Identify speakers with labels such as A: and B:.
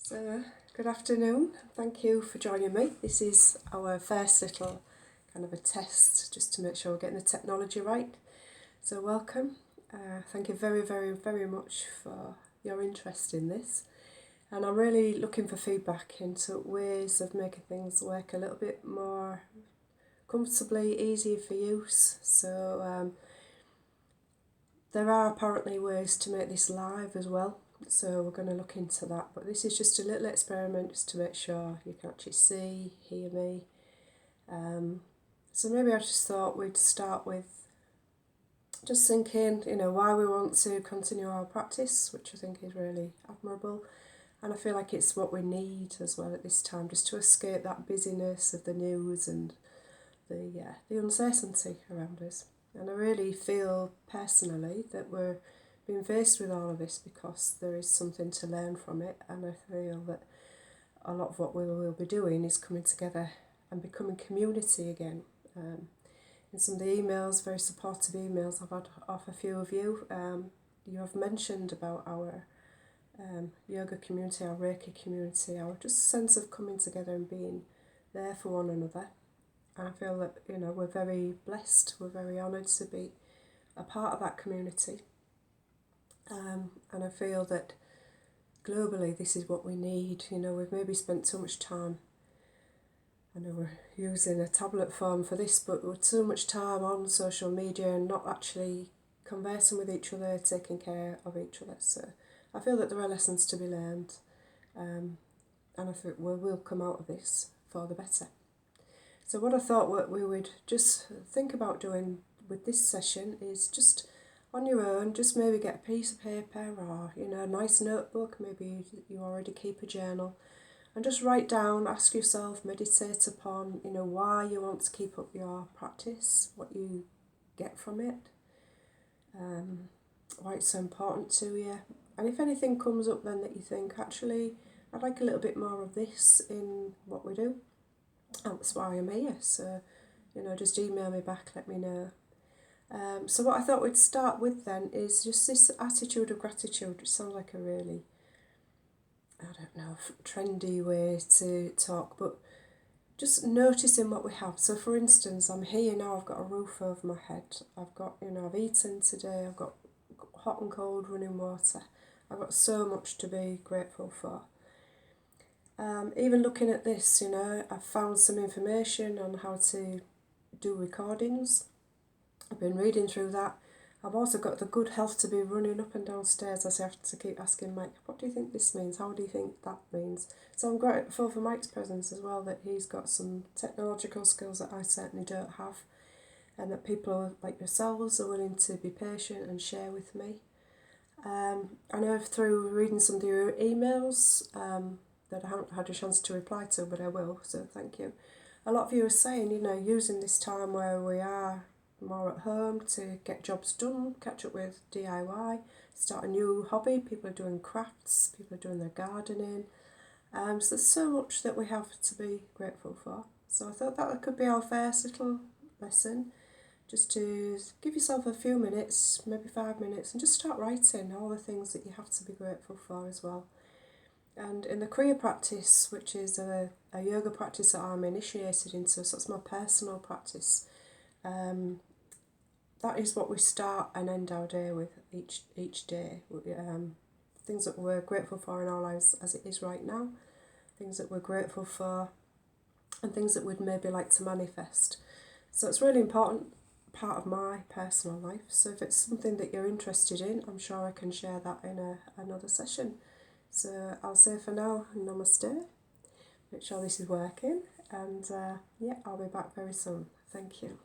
A: Good afternoon. Thank you for joining me. This is our first little kind of a test just to make sure we're getting the technology right. So welcome. Thank you very, very, very much for your interest in this. And I'm really looking for feedback into ways of making things work a little bit more comfortably, easier for use. So there are apparently ways to make this live as well. So we're going to look into that, but this is just a little experiment just to make sure you can actually see, hear me. So maybe I just thought we'd start with just thinking, why we want to continue our practice, which I think is really admirable. And I feel like it's what we need as well at this time, just to escape that busyness of the news and the uncertainty around us. And I really feel personally that we're being faced with all of this because there is something to learn from it, and I feel that a lot of what we will be doing is coming together and becoming community again. In some of the emails, very supportive emails I've had off a few of you, you have mentioned about our yoga community, our Reiki community, our just sense of coming together and being there for one another. And I feel that, we're very blessed, we're very honoured to be a part of that community. And I feel that globally this is what we need. We've maybe spent too much time, I know we're using a tablet form for this, but with too much time on social media and not actually conversing with each other, taking care of each other. So I feel that there are lessons to be learned, and I think we will come out of this for the better. So what I thought what we would just think about doing with this session is just on your own, just maybe get a piece of paper or, a nice notebook, maybe you already keep a journal, and just write down, ask yourself, meditate upon, why you want to keep up your practice, what you get from it, why it's so important to you. And if anything comes up then that you think, actually, I'd like a little bit more of this in what we do, that's why I'm here. So, just email me back, let me know. So what I thought we'd start with then is just this attitude of gratitude, which sounds like a really, trendy way to talk, but just noticing what we have. So for instance, I'm here now, I've got a roof over my head, I've got, I've eaten today, I've got hot and cold running water, I've got so much to be grateful for. Even looking at this, I've found some information on how to do recordings. I've been reading through that. I've also got the good health to be running up and down stairs as I have to keep asking Mike, what do you think this means? How do you think that means? So I'm grateful for Mike's presence as well, that he's got some technological skills that I certainly don't have, and that people like yourselves are willing to be patient and share with me. I know through reading some of your emails that I haven't had a chance to reply to, but I will, so thank you. A lot of you are saying, using this time where we are more at home to get jobs done, catch up with DIY, start a new hobby. People are doing crafts, people are doing their gardening. So there's so much that we have to be grateful for. So I thought that could be our first little lesson, just to give yourself a few minutes, maybe 5 minutes, and just start writing all the things that you have to be grateful for as well. And in the Kriya practice, which is a yoga practice that I'm initiated into, so it's my personal practice, that is what we start and end our day with each day. Things that we're grateful for in our lives as it is right now, things that we're grateful for, and things that we'd maybe like to manifest. So it's a really important part of my personal life. So if it's something that you're interested in, I'm sure I can share that in another session. So I'll say for now, Namaste. Make sure this is working, and I'll be back very soon. Thank you.